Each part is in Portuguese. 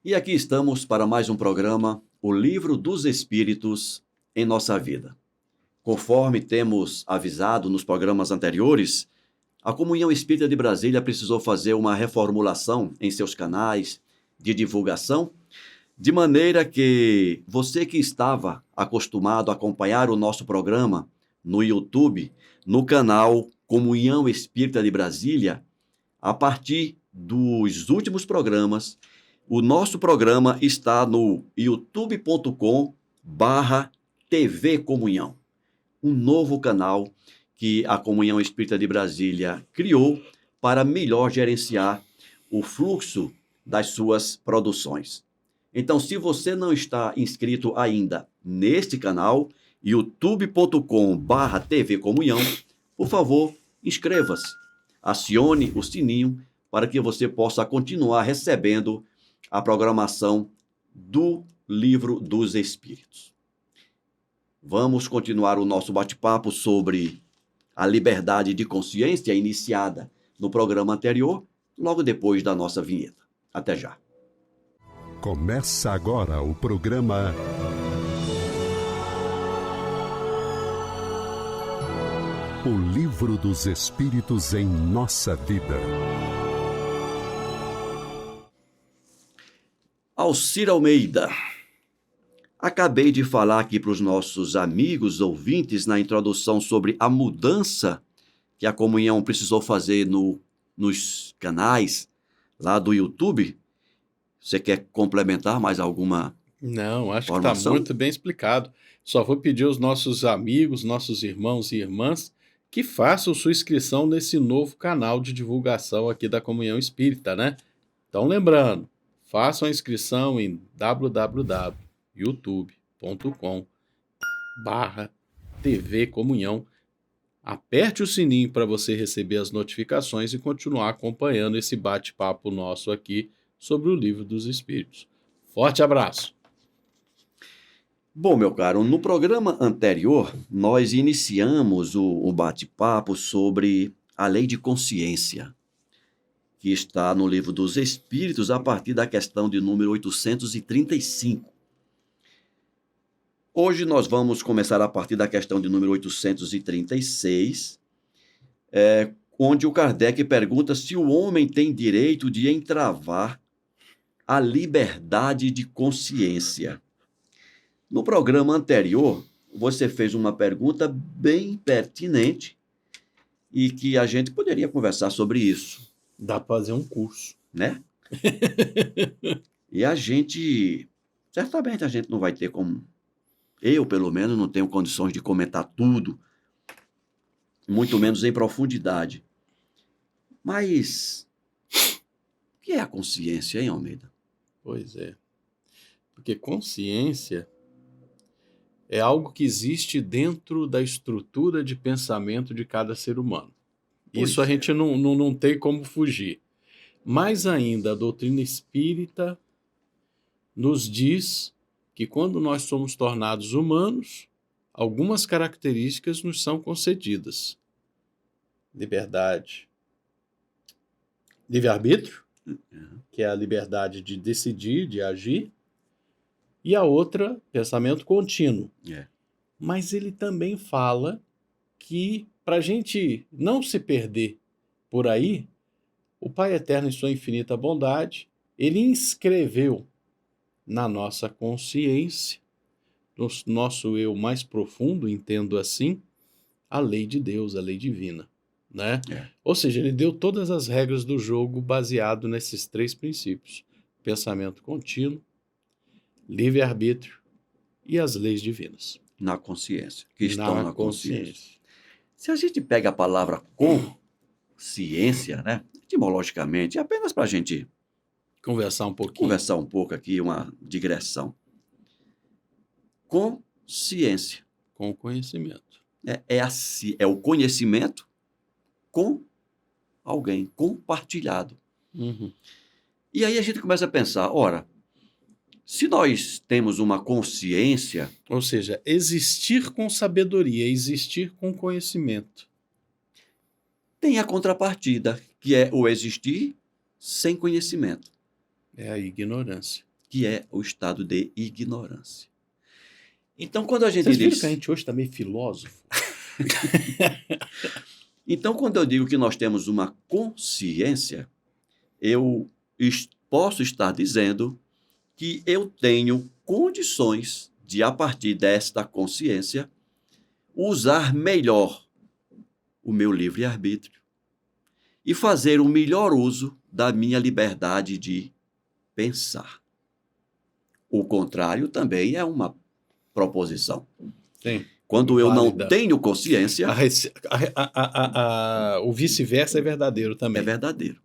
E aqui estamos para mais um programa, O Livro dos Espíritos em Nossa Vida. Conforme temos avisado nos programas anteriores, a Comunhão Espírita de Brasília precisou fazer uma reformulação em seus canais de divulgação, de maneira que você que estava acostumado a acompanhar o nosso programa no YouTube, no canal Comunhão Espírita de Brasília, a partir dos últimos programas, o nosso programa está no youtube.com/TV Comunhão, um novo canal que a Comunhão Espírita de Brasília criou para melhor gerenciar o fluxo das suas produções. Então, se você não está inscrito ainda neste canal, youtube.com/TV Comunhão, por favor, inscreva-se, acione o sininho para que você possa continuar recebendo a programação do Livro dos Espíritos. Vamos continuar o nosso bate-papo sobre a liberdade de consciência iniciada no programa anterior, logo depois da nossa vinheta. Até já. Começa agora o programa O Livro dos Espíritos em Nossa Vida. Alcir Almeida. Acabei de falar aqui para os nossos amigos ouvintes na introdução sobre a mudança que a comunhão precisou fazer nos canais lá do YouTube. Você quer complementar mais alguma Não, acho que está informação? muito bem explicado. Só vou pedir aos nossos amigos, nossos irmãos e irmãs, que façam sua inscrição nesse novo canal de divulgação aqui da Comunhão Espírita, né? Então, lembrando, façam a inscrição em www.youtube.com/TV Comunhão. Aperte o sininho para você receber as notificações e continuar acompanhando esse bate-papo nosso aqui sobre o Livro dos Espíritos. Forte abraço! Bom, meu caro, no programa anterior, nós iniciamos o bate-papo sobre a lei de consciência, que está no Livro dos Espíritos, a partir da questão de número 835. Hoje nós vamos começar a partir da questão de número 836, onde o Kardec pergunta se o homem tem direito de entravar a liberdade de consciência. No programa anterior, você fez uma pergunta bem pertinente e que a gente poderia conversar sobre isso, Dá para fazer um curso. né? E certamente a gente não vai ter como, eu pelo menos não tenho condições de comentar tudo, muito menos em profundidade. Mas o que é a consciência, hein, Almeida? Pois é. Porque consciência é algo que existe dentro da estrutura de pensamento de cada ser humano. Isso a gente não tem como fugir. Mais ainda, a doutrina espírita nos diz que quando nós somos tornados humanos, algumas características nos são concedidas. Liberdade. Livre-arbítrio, que é a liberdade de decidir, de agir. E a outra, pensamento contínuo. Mas ele também fala que, para a gente não se perder por aí, o Pai Eterno, em sua infinita bondade, ele inscreveu na nossa consciência, no nosso eu mais profundo, entendo assim, a lei de Deus, a lei divina, né? Ou seja, ele deu todas as regras do jogo baseado nesses três princípios: pensamento contínuo, livre-arbítrio e as leis divinas. Na consciência, que estão na consciência. consciência. Se a gente pega a palavra consciência, né, etimologicamente, é apenas para a gente Conversar um pouquinho. conversar um pouco aqui, uma digressão. Consciência. Com conhecimento. É o conhecimento com alguém, compartilhado. Uhum. E aí a gente começa a pensar, ora, se nós temos uma consciência, Ou seja, existir com sabedoria, existir com conhecimento. tem a contrapartida, que é o existir sem conhecimento. É a ignorância. que é o estado de ignorância. Então, quando a gente Vocês viram diz... que a gente hoje está meio filósofo? Então, quando eu digo que nós temos uma consciência, eu posso estar dizendo que eu tenho condições de, a partir desta consciência, usar melhor o meu livre-arbítrio e fazer o melhor uso da minha liberdade de pensar. O contrário também é uma proposição. Sim. Quando eu não Válida. tenho consciência, O vice-versa é verdadeiro também. é verdadeiro.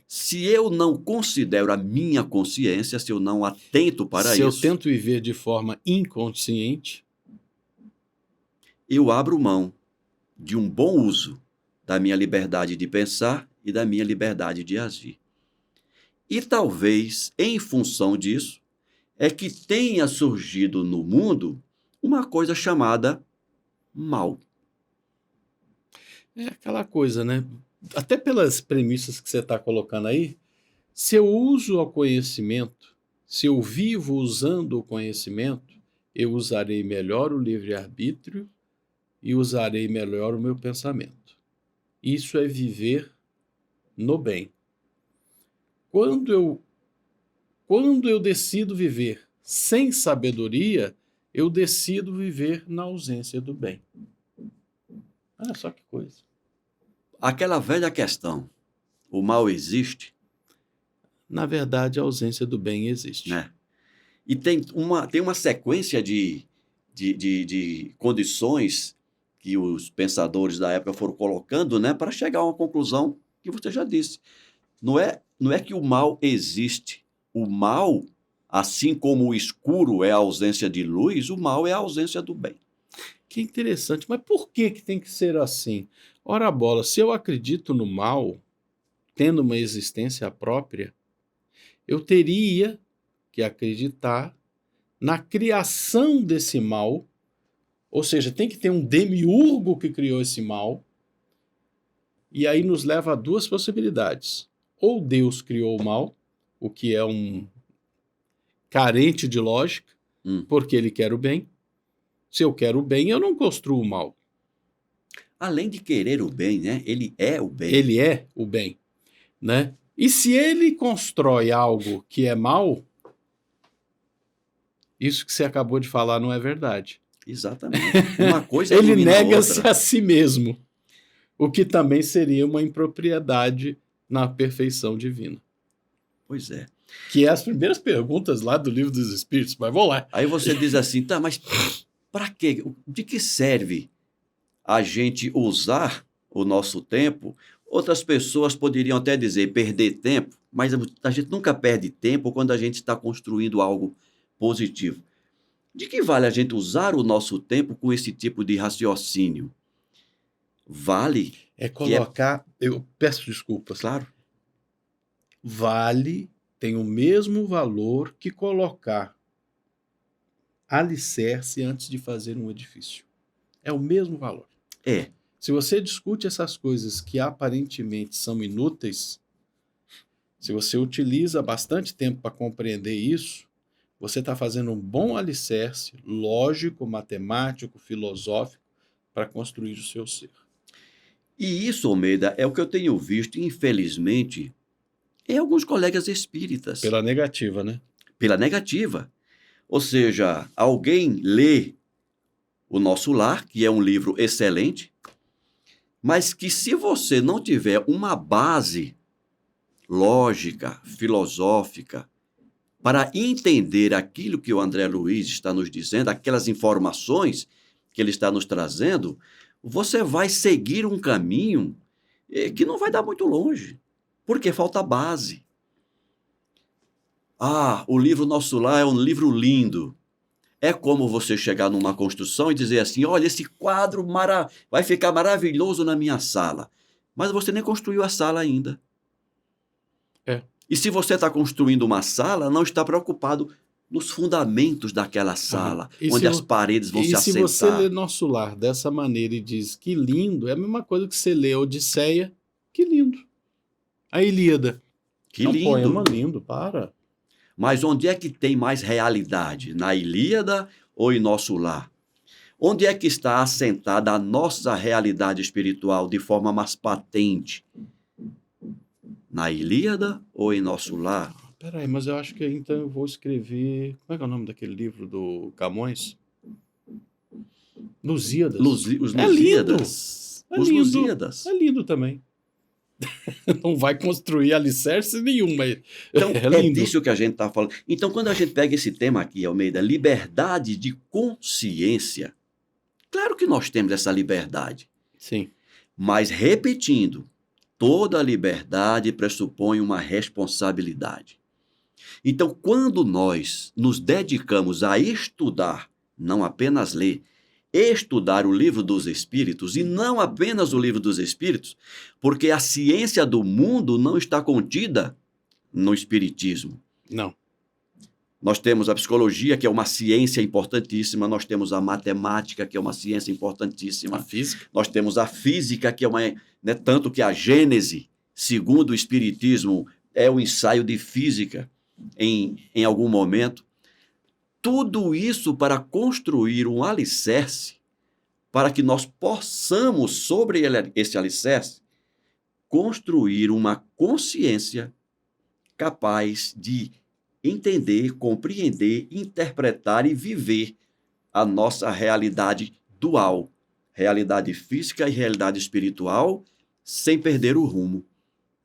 Se eu não considero a minha consciência, se eu não atento para Se eu isso, tento viver de forma inconsciente, eu abro mão de um bom uso da minha liberdade de pensar e da minha liberdade de agir. E talvez, em função disso, é que tenha surgido no mundo uma coisa chamada mal. é aquela coisa, né? Até pelas premissas que você está colocando aí, se eu uso o conhecimento, se eu vivo usando o conhecimento, eu usarei melhor o livre-arbítrio e usarei melhor o meu pensamento. Isso é viver no bem. Quando eu decido viver sem sabedoria, eu decido viver na ausência do bem. Olha só que coisa. Aquela velha questão, o mal existe, Na verdade, a ausência do bem existe. né? E tem uma sequência de condições que os pensadores da época foram colocando, né, para chegar a uma conclusão que você já disse. Não é que o mal existe. O mal, assim como o escuro é a ausência de luz, o mal é a ausência do bem. Que interessante, mas por que tem que ser assim? Ora bola, se eu acredito no mal, tendo uma existência própria, eu teria que acreditar na criação desse mal, ou seja, tem que ter um demiurgo que criou esse mal, e aí nos leva a duas possibilidades. Ou Deus criou o mal, o que é um carente de lógica, porque ele quer o bem. Se eu quero o bem, eu não construo o mal. Além de querer o bem, né? Ele é o bem. Ele é o bem, né? E se ele constrói algo que é mal, isso que você acabou de falar não é verdade. Exatamente. Uma coisa ele ilumina a nega-se outra. a si mesmo, o que também seria uma impropriedade na perfeição divina. Pois é. Que é as primeiras perguntas lá do Livro dos Espíritos, mas vamos lá. Aí você diz assim, tá, mas para quê? De que serve a gente usar o nosso tempo? Outras pessoas poderiam até dizer perder tempo, mas a gente nunca perde tempo quando a gente está construindo algo positivo. De que vale a gente usar o nosso tempo com esse tipo de raciocínio? Vale? É colocar... Eu peço desculpas. Claro. Vale tem o mesmo valor que colocar alicerce antes de fazer um edifício. É o mesmo valor. É. Se você discute essas coisas que aparentemente são inúteis, se você utiliza bastante tempo para compreender isso, você está fazendo um bom alicerce lógico, matemático, filosófico para construir o seu ser. E isso, Almeida, é o que eu tenho visto, infelizmente, em alguns colegas espíritas. Pela negativa, né? Pela negativa. Ou seja, alguém lê O Nosso Lar, que é um livro excelente, mas que se você não tiver uma base lógica, filosófica, para entender aquilo que o André Luiz está nos dizendo, aquelas informações que ele está nos trazendo, você vai seguir um caminho que não vai dar muito longe, porque falta base. Ah, o livro Nosso Lar é um livro lindo. É como você chegar numa construção e dizer assim, olha, esse quadro vai ficar maravilhoso na minha sala. Mas você nem construiu a sala ainda. É. E se você está construindo uma sala, não está preocupado nos fundamentos daquela sala, onde as paredes vão se assentar. E se você lê Nosso Lar dessa maneira e diz que lindo, é a mesma coisa que você lê a Odisseia, que lindo. A Ilíada. Que lindo. É um poema lindo, para. Mas onde é que tem mais realidade? Na Ilíada ou em nosso lar? Onde é que está assentada a nossa realidade espiritual de forma mais patente? Na Ilíada ou em nosso lar? Peraí, mas eu acho que então eu vou escrever. Como é que é o nome daquele livro do Camões? Lusíadas. Os É lindo. Lusíadas. É Os lindo. Lusíadas. É lindo também. Não vai construir alicerce nenhum, mas Então, é é lindo. disso que a gente está falando. Então, quando a gente pega esse tema aqui, Almeida, liberdade de consciência, claro que nós temos essa liberdade, Sim. mas repetindo, toda liberdade pressupõe uma responsabilidade. Então, quando nós nos dedicamos a estudar, não apenas ler, estudar o livro dos Espíritos, e não apenas o livro dos Espíritos, porque a ciência do mundo não está contida no Espiritismo. Não. Nós temos a psicologia, que é uma ciência importantíssima, nós temos a matemática, que é uma ciência importantíssima, A física. nós temos a física, que é uma... Né, tanto que a Gênese, segundo o Espiritismo, é o ensaio de física em algum momento. Tudo isso para construir um alicerce, para que nós possamos, sobre esse alicerce, construir uma consciência capaz de entender, compreender, interpretar e viver a nossa realidade dual, realidade física e realidade espiritual, sem perder o rumo,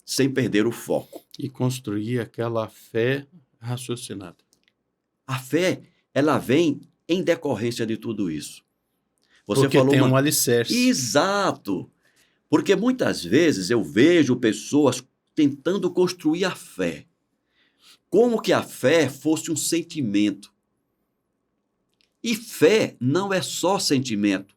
sem perder o foco. E construir aquela fé raciocinada. A fé, ela vem em decorrência de tudo isso. Você Porque falou tem um alicerce. Exato. Porque muitas vezes eu vejo pessoas tentando construir a fé, como que a fé fosse um sentimento. E fé não é só sentimento.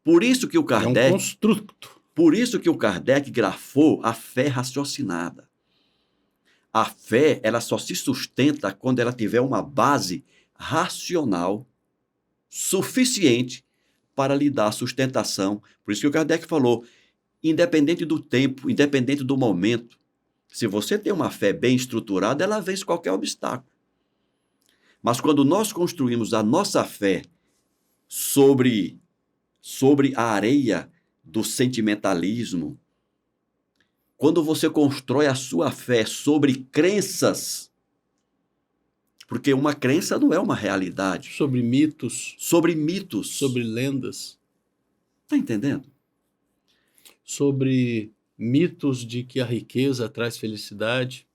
Por isso que o Kardec... É um construto. Por isso que o Kardec grafou a fé raciocinada. A fé, ela só se sustenta quando ela tiver uma base racional suficiente para lhe dar sustentação. Por isso que o Kardec falou, independente do tempo, independente do momento, se você tem uma fé bem estruturada, ela vence qualquer obstáculo. Mas quando nós construímos a nossa fé sobre a areia do sentimentalismo, quando você constrói a sua fé sobre crenças, porque uma crença não é uma realidade. Sobre mitos. Sobre mitos. Sobre lendas. Está entendendo? Sobre mitos de que a riqueza traz felicidade.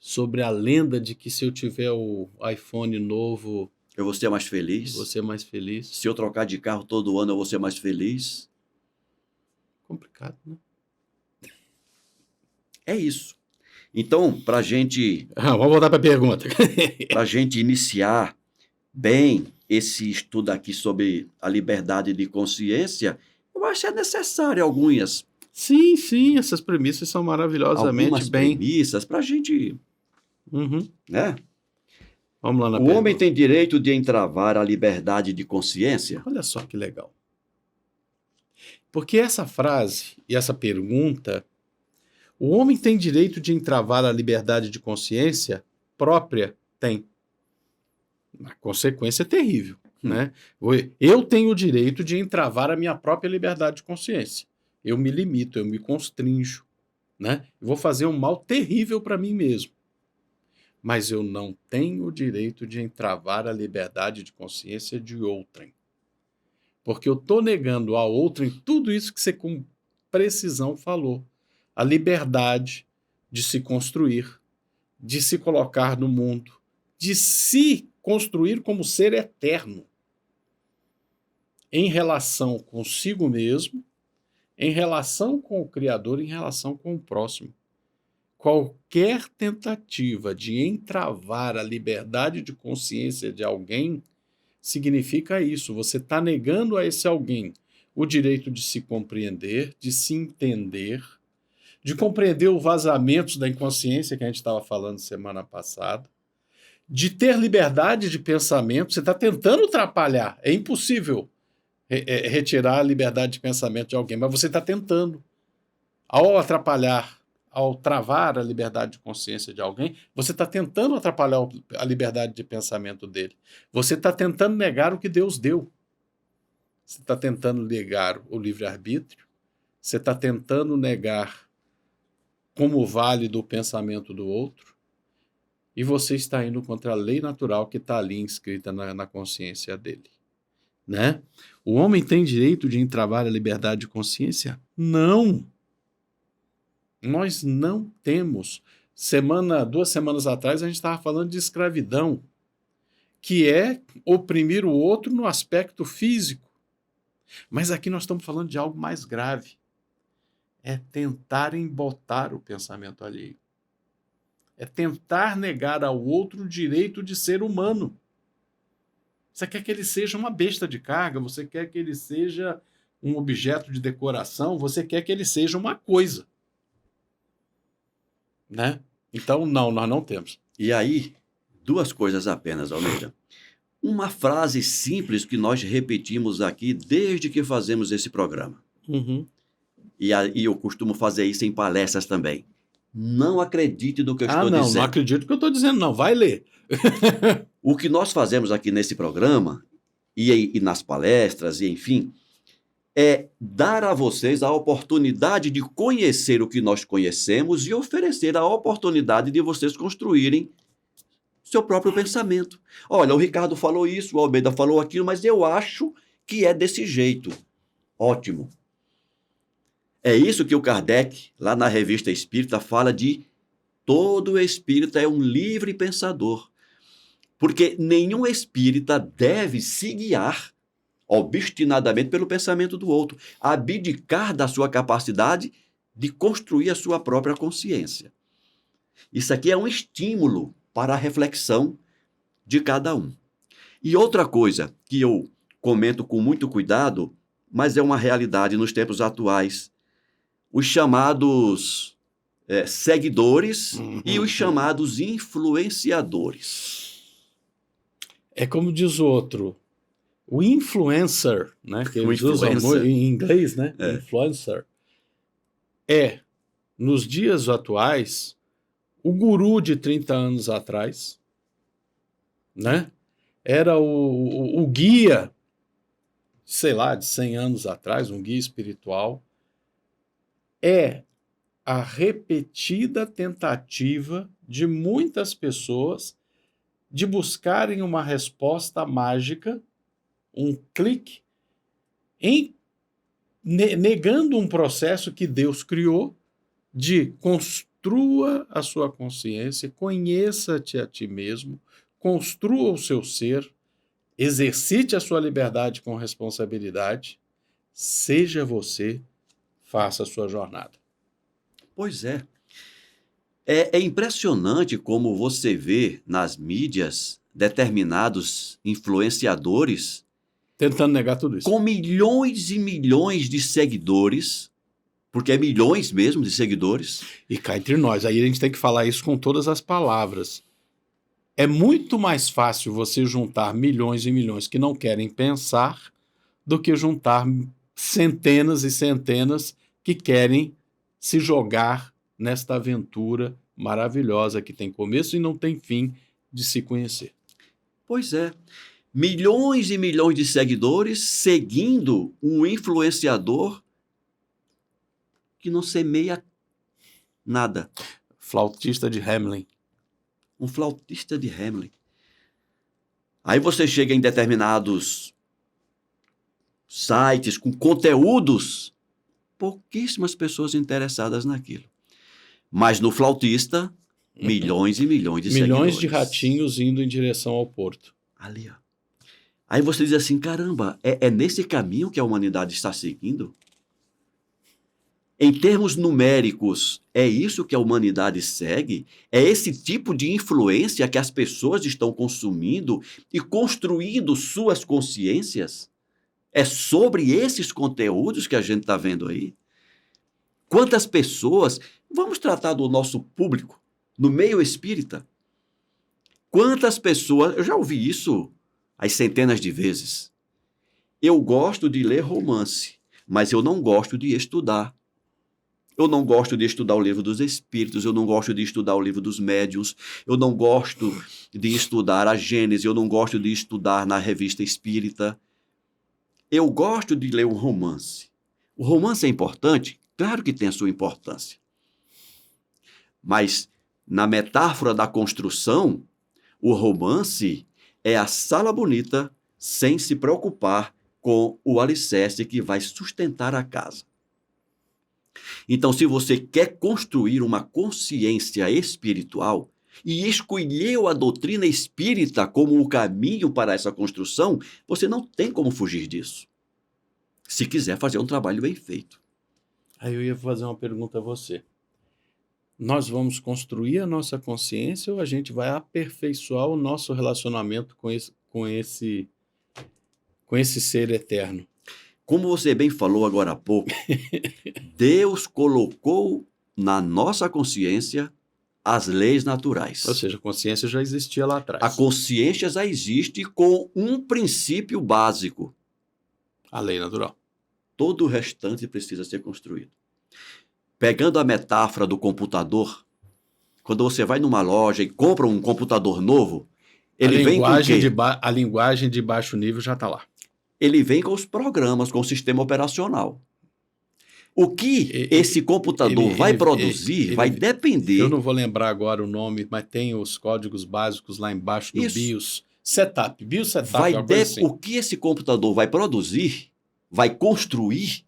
Sobre a lenda de que se eu tiver o iPhone novo, eu vou ser mais feliz. Vou ser mais feliz. Se eu trocar de carro todo ano, eu vou ser mais feliz. Complicado, né? É isso. Então, para a gente... vamos voltar para a pergunta. Para a gente iniciar bem esse estudo aqui sobre a liberdade de consciência, eu acho que é necessário algumas... Sim, essas premissas são maravilhosamente algumas bem... premissas para a gente... Né? Vamos lá na O pergunta. homem tem direito de entravar a liberdade de consciência? Olha só que legal. Porque essa frase e essa pergunta... O homem tem direito de entravar a liberdade de consciência própria? Tem. A consequência é terrível, né? Eu tenho o direito de entravar a minha própria liberdade de consciência. Eu me limito, eu me constrinjo, né? Eu vou fazer um mal terrível para mim mesmo. Mas eu não tenho o direito de entravar a liberdade de consciência de outrem. Porque eu estou negando a outrem tudo isso que você com precisão falou. A liberdade de se construir, de se colocar no mundo, de se construir como ser eterno, em relação consigo mesmo, em relação com o Criador, em relação com o próximo. Qualquer tentativa de entravar a liberdade de consciência de alguém significa isso. Você está negando a esse alguém o direito de se compreender, de se entender, de compreender os vazamentos da inconsciência que a gente estava falando semana passada, de ter liberdade de pensamento. Você está tentando atrapalhar. É impossível retirar a liberdade de pensamento de alguém, mas você está tentando. Ao atrapalhar ao travar a liberdade de consciência de alguém, você está tentando atrapalhar a liberdade de pensamento dele. Você está tentando negar o que Deus deu. Você está tentando negar o livre-arbítrio. Você está tentando negar como válido o pensamento do outro. E você está indo contra a lei natural que está ali inscrita na consciência dele. Né? O homem tem direito de entravar a liberdade de consciência? Não! Nós não temos. 2 semanas atrás a gente estava falando de escravidão, que é oprimir o outro no aspecto físico. Mas aqui nós estamos falando de algo mais grave. É tentar embotar o pensamento alheio. É tentar negar ao outro o direito de ser humano. Você quer que ele seja uma besta de carga, você quer que ele seja um objeto de decoração, você quer que ele seja uma coisa. Né? Então, não, nós não temos. E aí, 2 coisas apenas, Almeida. Uma frase simples que nós repetimos aqui desde que fazemos esse programa. Uhum. E eu costumo fazer isso em palestras também. Não acredite no que eu estou dizendo. Não acredito no que eu estou dizendo, não. Vai ler. O que nós fazemos aqui nesse programa, e nas palestras, e enfim, é dar a vocês a oportunidade de conhecer o que nós conhecemos e oferecer a oportunidade de vocês construírem seu próprio pensamento. Olha, o Ricardo falou isso, o Almeida falou aquilo, mas eu acho que é desse jeito. Ótimo. É isso que o Kardec, lá na Revista Espírita, fala de todo espírita é um livre pensador. Porque nenhum espírita deve se guiar obstinadamente pelo pensamento do outro, abdicar da sua capacidade de construir a sua própria consciência. Isso aqui é um estímulo para a reflexão de cada um. E outra coisa que eu comento com muito cuidado, mas é uma realidade nos tempos atuais, os chamados seguidores e os chamados influenciadores. É como diz o outro, o influencer, né, que eles usam em inglês, né? Influencer. Nos dias atuais, o guru de 30 anos atrás, né? Era o guia, sei lá, de 100 anos atrás, um guia espiritual. É a repetida tentativa de muitas pessoas de buscarem uma resposta mágica, um clique, negando um processo que Deus criou de construa a sua consciência, conheça-te a ti mesmo, construa o seu ser, exercite a sua liberdade com responsabilidade, seja você, faça a sua jornada. Pois é. É impressionante como você vê nas mídias determinados influenciadores tentando negar tudo isso. Com milhões e milhões de seguidores, porque é milhões mesmo de seguidores. E cá entre nós, aí a gente tem que falar isso com todas as palavras. É muito mais fácil você juntar milhões e milhões que não querem pensar do que juntar centenas e centenas que querem se jogar nesta aventura maravilhosa que tem começo e não tem fim de se conhecer. Pois é. Milhões e milhões de seguidores seguindo um influenciador que não semeia nada. Flautista de Hamelin. Um flautista de Hamelin. Aí você chega em determinados sites com conteúdos, pouquíssimas pessoas interessadas naquilo. Mas no flautista, milhões e milhões de seguidores. Milhões de ratinhos indo em direção ao porto. Ali, ó. Aí você diz assim, caramba, é nesse caminho que a humanidade está seguindo? Em termos numéricos, é isso que a humanidade segue? É esse tipo de influência que as pessoas estão consumindo e construindo suas consciências? É sobre esses conteúdos que a gente está vendo aí? Quantas pessoas... Vamos tratar do nosso público, no meio espírita. Quantas pessoas... Eu já ouvi isso as centenas de vezes. Eu gosto de ler romance, mas eu não gosto de estudar. Eu não gosto de estudar o livro dos Espíritos, eu não gosto de estudar o livro dos Médiuns, eu não gosto de estudar a Gênese, eu não gosto de estudar na Revista Espírita. Eu gosto de ler um romance. O romance é importante? Claro que tem a sua importância. Mas, na metáfora da construção, o romance é a sala bonita sem se preocupar com o alicerce que vai sustentar a casa. Então, se você quer construir uma consciência espiritual e escolheu a doutrina espírita como o caminho para essa construção, você não tem como fugir disso. Se quiser fazer um trabalho bem feito. Aí eu ia fazer uma pergunta a você. Nós vamos construir a nossa consciência ou a gente vai aperfeiçoar o nosso relacionamento com esse ser eterno? Como você bem falou agora há pouco, Deus colocou na nossa consciência as leis naturais. Ou seja, a consciência já existia lá atrás. A consciência já existe com um princípio básico. A lei natural. Todo o restante precisa ser construído. Pegando a metáfora do computador, quando você vai numa loja e compra um computador novo, ele vem com o quê? A linguagem de baixo nível já está lá. Ele vem com os programas, com o sistema operacional. O que esse computador vai produzir vai depender... Eu não vou lembrar agora o nome, mas tem os códigos básicos lá embaixo do BIOS. BIOS Setup, assim. O que esse computador vai produzir, vai construir,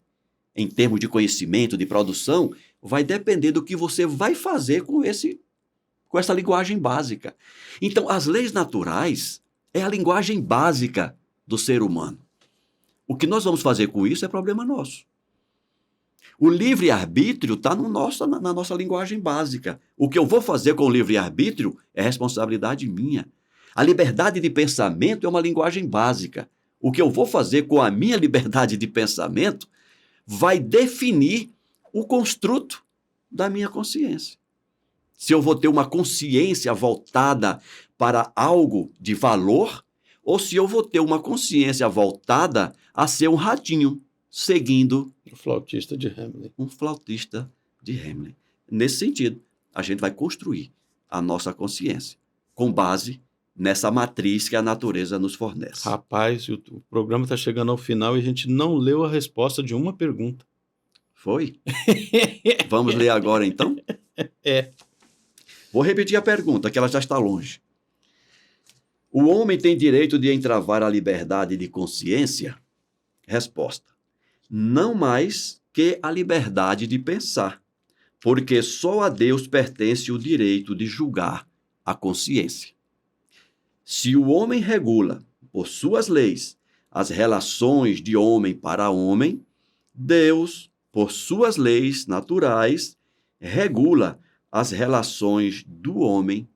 em termos de conhecimento, de produção, vai depender do que você vai fazer com essa linguagem básica. Então, as leis naturais é a linguagem básica do ser humano. O que nós vamos fazer com isso é problema nosso. O livre-arbítrio está na nossa linguagem básica. O que eu vou fazer com o livre-arbítrio é responsabilidade minha. A liberdade de pensamento é uma linguagem básica. O que eu vou fazer com a minha liberdade de pensamento vai definir o construto da minha consciência. Se eu vou ter uma consciência voltada para algo de valor, ou se eu vou ter uma consciência voltada a ser um ratinho, seguindo... Um flautista de Hamelin. Um flautista de Hamelin. Nesse sentido, a gente vai construir a nossa consciência com base nessa matriz que a natureza nos fornece. Rapaz, o programa está chegando ao final e a gente não leu a resposta de uma pergunta. Foi? Vamos ler agora, então? É. Vou repetir a pergunta, que ela já está longe. O homem tem direito de entravar a liberdade de consciência? Resposta: não mais que a liberdade de pensar, porque só a Deus pertence o direito de julgar a consciência. Se o homem regula, por suas leis, as relações de homem para homem, Deus, por suas leis naturais, regula as relações do homem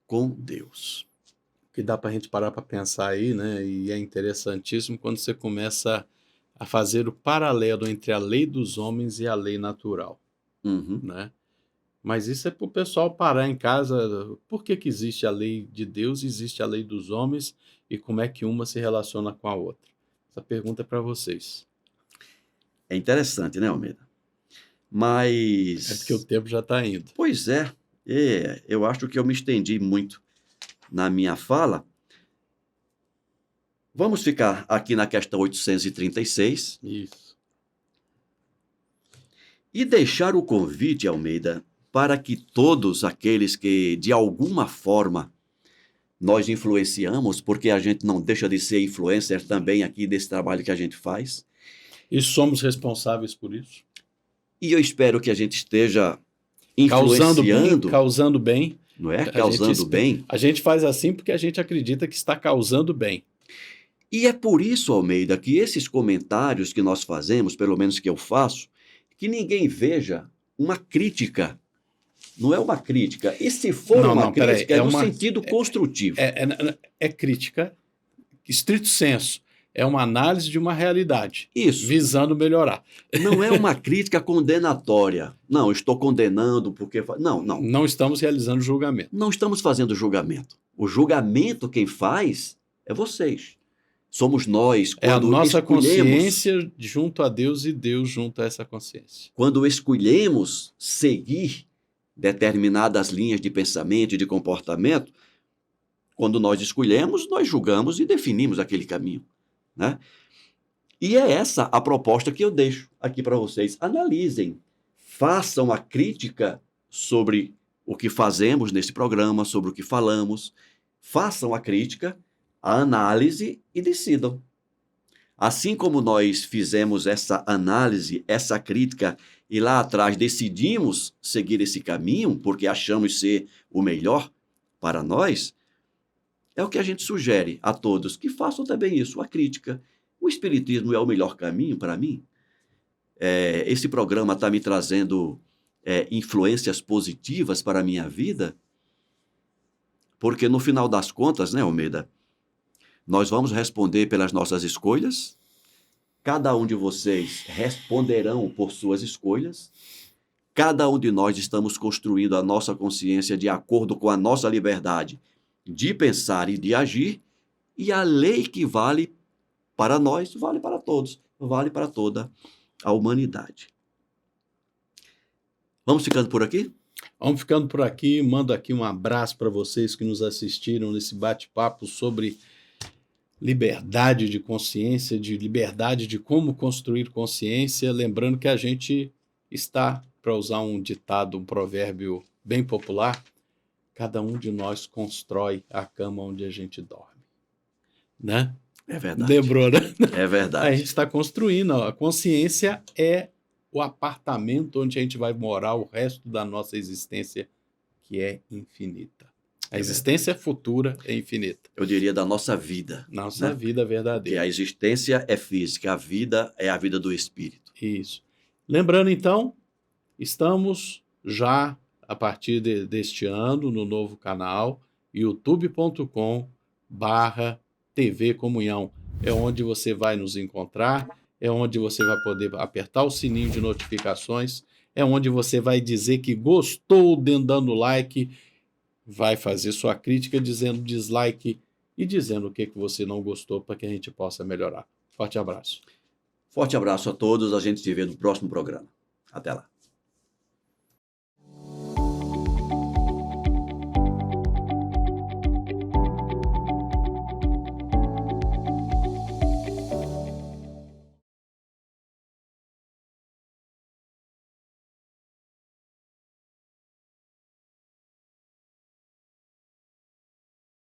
com Deus. Que dá para a gente parar para pensar aí, né? E é interessantíssimo quando você começa a fazer o paralelo entre a lei dos homens e a lei natural, né? Mas isso é para o pessoal parar em casa. Por que existe a lei de Deus, existe a lei dos homens e como é que uma se relaciona com a outra? Essa pergunta é para vocês. É interessante, né, Almeida? Mas... É porque o tempo já está indo. Pois é. Eu acho que eu me estendi muito na minha fala. Vamos ficar aqui na questão 836. Isso. E deixar o convite, Almeida, para que todos aqueles que, de alguma forma, nós influenciamos, porque a gente não deixa de ser influencer também aqui desse trabalho que a gente faz. E somos responsáveis por isso. E eu espero que a gente esteja influenciando... Causando bem. Não é? Causando bem. A gente faz assim porque a gente acredita que está causando bem. E é por isso, Almeida, que esses comentários que nós fazemos, pelo menos que eu faço, que ninguém veja uma crítica. Não é uma crítica. E se for uma crítica, é no sentido construtivo. É crítica, estrito senso. É uma análise de uma realidade. Isso. Visando melhorar. Não é uma crítica condenatória. Não, estou condenando porque... Não. Não estamos realizando julgamento. Não estamos fazendo julgamento. O julgamento quem faz é vocês. Somos nós, É a quando nossa escolhemos, consciência junto a Deus e Deus junto a essa consciência. quando escolhemos seguir determinadas linhas de pensamento e de comportamento, quando nós escolhemos, nós julgamos e definimos aquele caminho, né? E é essa a proposta que eu deixo aqui para vocês. Analisem, façam a crítica sobre o que fazemos nesse programa, sobre o que falamos, façam a crítica, a análise e decidam. Assim como nós fizemos essa análise, essa crítica, e lá atrás decidimos seguir esse caminho, porque achamos ser o melhor para nós, é o que a gente sugere a todos, que façam também isso, a crítica. O Espiritismo é o melhor caminho para mim? Esse programa está me trazendo influências positivas para a minha vida? Porque no final das contas, né, Almeida, nós vamos responder pelas nossas escolhas, cada um de vocês responderão por suas escolhas, cada um de nós estamos construindo a nossa consciência de acordo com a nossa liberdade de pensar e de agir, e a lei que vale para nós, vale para todos, vale para toda a humanidade. Vamos ficando por aqui? Vamos ficando por aqui, mando aqui um abraço para vocês que nos assistiram nesse bate-papo sobre liberdade de consciência, de liberdade de como construir consciência, lembrando que a gente está, para usar um ditado, um provérbio bem popular, cada um de nós constrói a cama onde a gente dorme, né? É verdade. Lembrou, né? É verdade. A gente está construindo, a consciência é o apartamento onde a gente vai morar o resto da nossa existência, que é infinita. A existência futura é infinita. Eu diria da nossa vida. Nossa vida verdadeira. Que a existência é física, a vida é a vida do espírito. Isso. Lembrando, então, estamos já, a partir deste ano, no novo canal, youtube.com/TV Comunhão. É onde você vai nos encontrar, é onde você vai poder apertar o sininho de notificações, é onde você vai dizer que gostou, dando like, vai fazer sua crítica dizendo dislike e dizendo o que você não gostou para que a gente possa melhorar. Forte abraço. Forte abraço a todos, a gente se vê no próximo programa. Até lá.